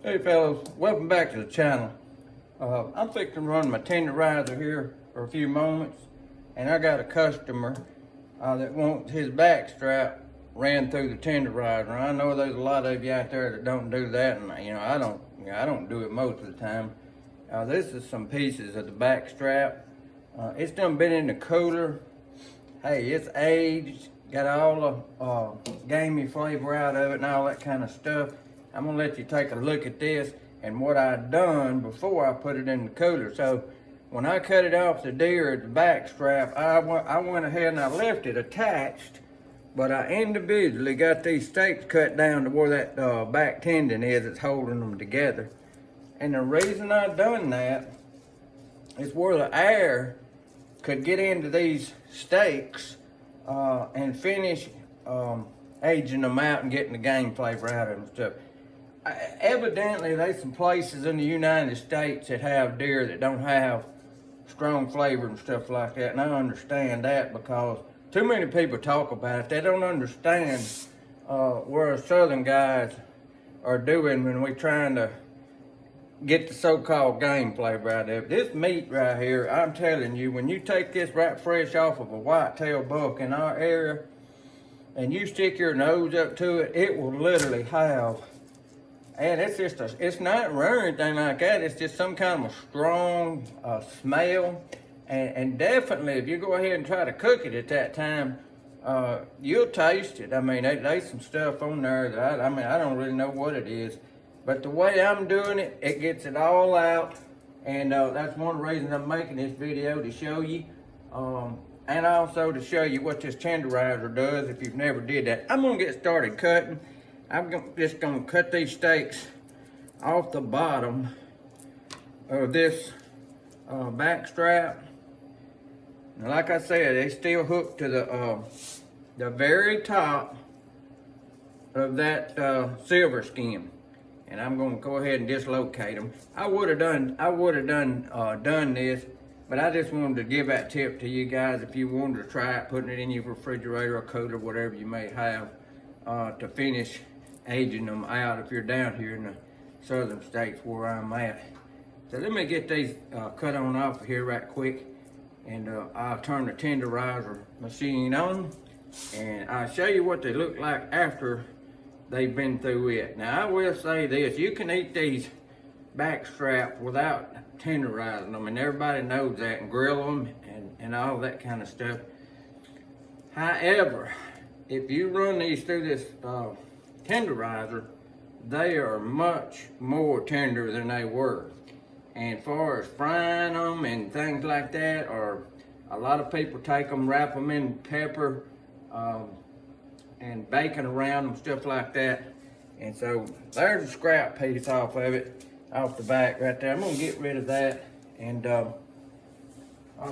Hey fellas, welcome back to the channel. I'm fixing to run my tenderizer here for a few moments, and I got a customer that wants his back strap ran through the tenderizer. I know there's a lot of you out there that don't do that, and I don't do it most of the time. This is some pieces of the back strap. It's done been in the cooler. Hey, it's aged, got all the gamey flavor out of it and all that kind of stuff. I'm gonna let you take a look at this and what I done before I put it in the cooler. So when I cut it off the deer at the back strap, I went ahead and I left it attached, but I individually got these steaks cut down to where that back tendon is that's holding them together. And the reason I done that is where the air could get into these steaks and finish aging them out and getting the game flavor out of them and stuff. Evidently, there's some places in the United States that have deer that don't have strong flavor and stuff like that, and I understand that because too many people talk about it. They don't understand where Southern guys are doing when we're trying to get the so-called game flavor out of it. This meat right here, I'm telling you, when you take this right fresh off of a whitetail buck in our area and you stick your nose up to it, it will literally have, and it's not rare or anything like that. It's just some kind of a strong smell. And definitely, if you go ahead and try to cook it at that time, you'll taste it. I mean, there's some stuff on there that I don't really know what it is. But the way I'm doing it, it gets it all out. And that's one of the reasons I'm making this video, to show you. And also to show you what this tenderizer does if you've never did that. I'm gonna get started cutting. I'm just gonna cut these steaks off the bottom of this back strap. Now, like I said, they still hooked to the very top of that silver skin, and I'm gonna go ahead and dislocate them. I would have done this, but I just wanted to give that tip to you guys if you wanted to try it, putting it in your refrigerator or cooler, whatever you may have, to finish aging them out if you're down here in the southern states where I'm at. So let me get these cut on off of here right quick, and I'll turn the tenderizer machine on and I'll show you what they look like after they've been through it. Now, I will say this, you can eat these back straps without tenderizing them, and everybody knows that, and grill them and all that kind of stuff. However, if you run these through this tenderizer, they are much more tender than they were. And as far as frying them and things like that, or a lot of people take them, wrap them in pepper and bacon around them, stuff like that. And so there's a scrap piece off of it, off the back right there. I'm gonna get rid of that, and I'll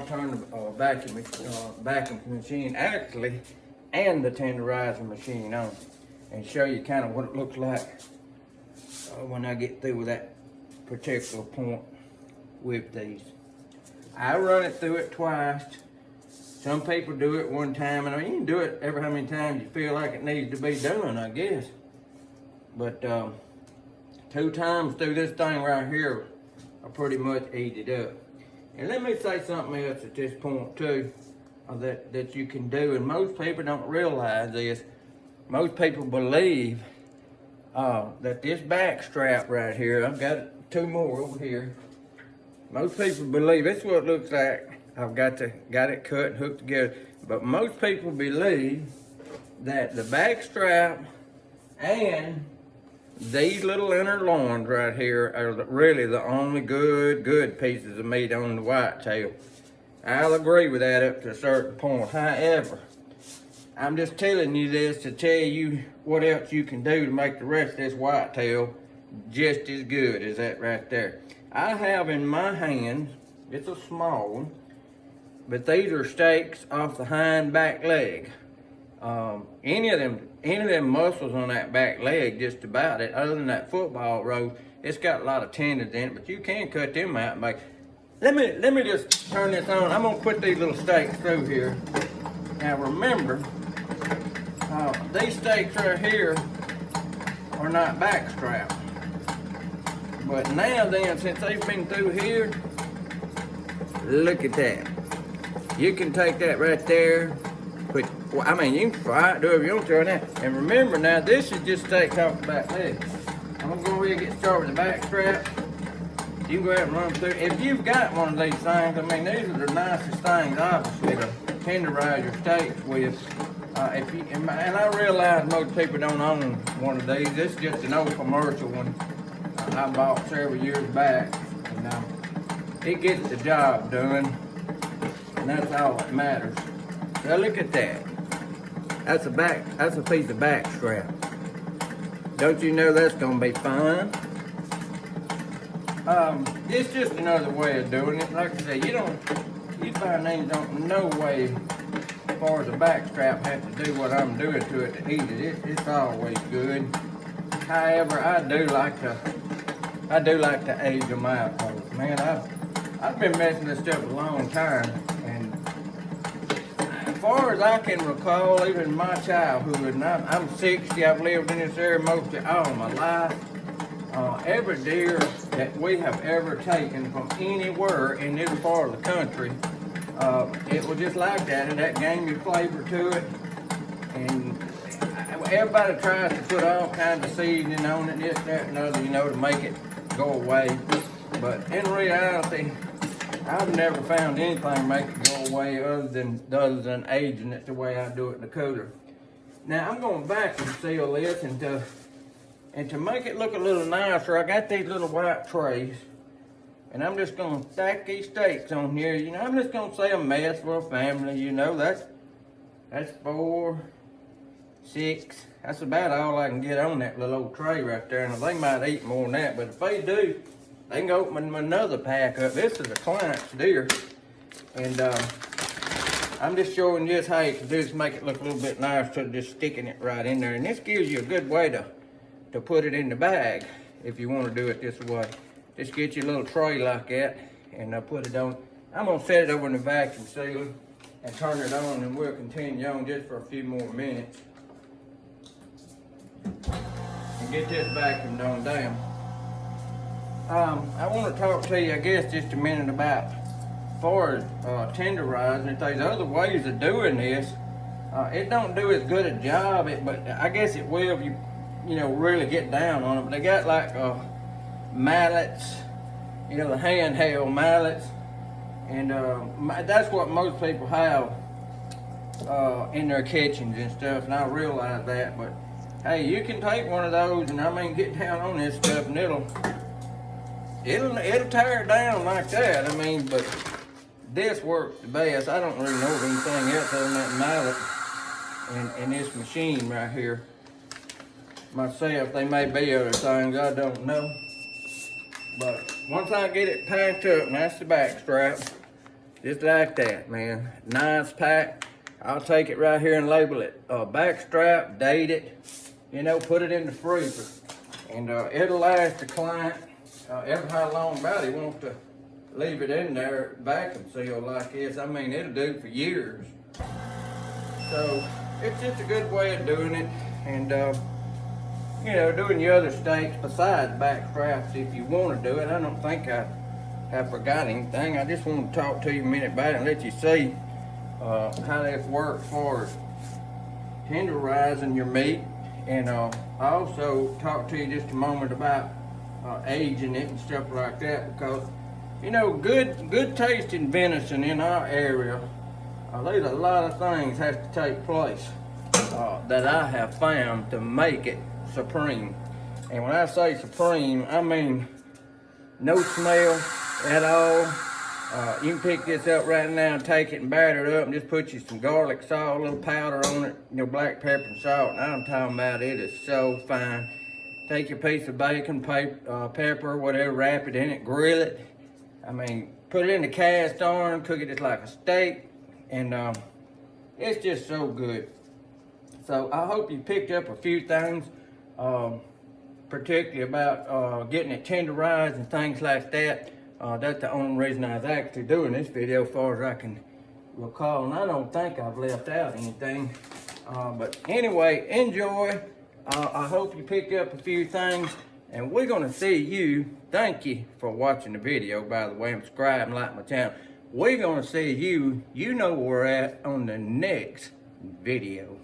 turn the vacuum machine actually and the tenderizer machine on and show you kind of what it looks like when I get through with that particular point with these. I run it through it twice. Some people do it one time, and you can do it every how many times you feel like it needs to be done, I guess. But 2 times through this thing right here, I pretty much eat it up. And let me say something else at this point too, that you can do, and most people don't realize this. Most people believe that this back strap right here, I've got 2 more over here. Most people believe, this is what it looks like. I've got it cut and hooked together. But most people believe that the back strap and these little inner loins right here are really the only good pieces of meat on the whitetail. I'll agree with that up to a certain point. However, I'm just telling you this to tell you what else you can do to make the rest of this whitetail just as good as that right there. I have in my hand, it's a small one, but these are steaks off the hind back leg. Any of them muscles on that back leg, just about it, other than that football row, it's got a lot of tendons in it, but you can cut them out and make. Let me just turn this on. I'm gonna put these little steaks through here. Now remember, these steaks right here are not back strapped. But now then, since they've been through here, look at that. You can take that right there. But I mean, you can fry it, do whatever you want to on that. And remember now, this is just steaks off the back leg. I'm gonna go ahead and get started with the back strap. You can go ahead and run through. If you've got one of these things, I mean, these are the nicest things, obviously, to tenderize your steaks with. And I realize most people don't own one of these. This is just an old commercial one I bought several years back. And it gets the job done, and that's all that matters. Now look at that. That's a piece of back strap. Don't you know that's gonna be fine? It's just another way of doing it. Like I say, you find these don't no way as far as the back strap has to do what I'm doing to it to eat it. It's always good. However, I do like to age them out. Cause, man, I've been messing this stuff a long time, and as far as I can recall, even my childhood, and I'm 60, I've lived in this area most of all my life. Every deer that we have ever taken from anywhere in this part of the country, it was just like that, and that gave me flavor to it. And everybody tries to put all kinds of seasoning on it, this, that, and other, to make it go away. But in reality, I've never found anything make it go away other than aging it the way I do it in the cooler. Now I'm going to vacuum seal this, and to make it look a little nicer, I got these little white trays, and I'm just going to stack these steaks on here. I'm just going to say a mess for a family. That's 4, 6. That's about all I can get on that little old tray right there. And they might eat more than that, but if they do, they can open another pack up. This is a client's deer, and I'm just showing just how you can do this, make it look a little bit nicer, just sticking it right in there. And this gives you a good way to put it in the bag if you want to do it this way. Just get your little tray like that, and put it on. I'm gonna set it over in the vacuum sealer and turn it on, and we'll continue on just for a few more minutes and get this vacuum done down. I want to talk to you, I guess, just a minute about as far as tenderizing. If there's other ways of doing this, it don't do as good a job, but I guess it will if you really get down on it. But they got like mallets, the handheld mallets, and that's what most people have in their kitchens and stuff, and I realize that. But hey, you can take one of those and get down on this stuff, and it'll tear it down like that. But this works the best. I don't really know of anything else other than that mallet and this machine right here myself. They may be other things, I don't know. But once I get it packed up, and that's the back strap, just like that, man. Nice pack. I'll take it right here and label it back strap, date it, put it in the freezer. And it'll last the client ever how long about he wants to leave it in there vacuum sealed like this. It'll do for years. So it's just a good way of doing it. And doing your other steaks besides back straps if you want to do it. I don't think I have forgot anything. I just want to talk to you a minute about it and let you see how this works for tenderizing your meat. And I also talk to you just a moment about aging it and stuff like that, because good tasting venison in our area, there's a lot of things has to take place that I have found to make it supreme. And when I say supreme, I mean no smell at all. You can pick this up right now and take it and batter it up and just put you some garlic salt, a little powder on it, black pepper and salt. And I'm talking about it is so fine. Take your piece of bacon, pepper, whatever, wrap it in it, grill it. Put it in the cast iron, cook it just like a steak, and it's just so good. So I hope you picked up a few things, particularly about getting it tenderized and things like that. That's the only reason I was actually doing this video, as far as I can recall, and I don't think I've left out anything. But anyway, enjoy. I hope you picked up a few things, And we're gonna see you. Thank you for watching the video, by the way, and subscribe and like my channel. We're gonna see you. You know where we're at on the next video.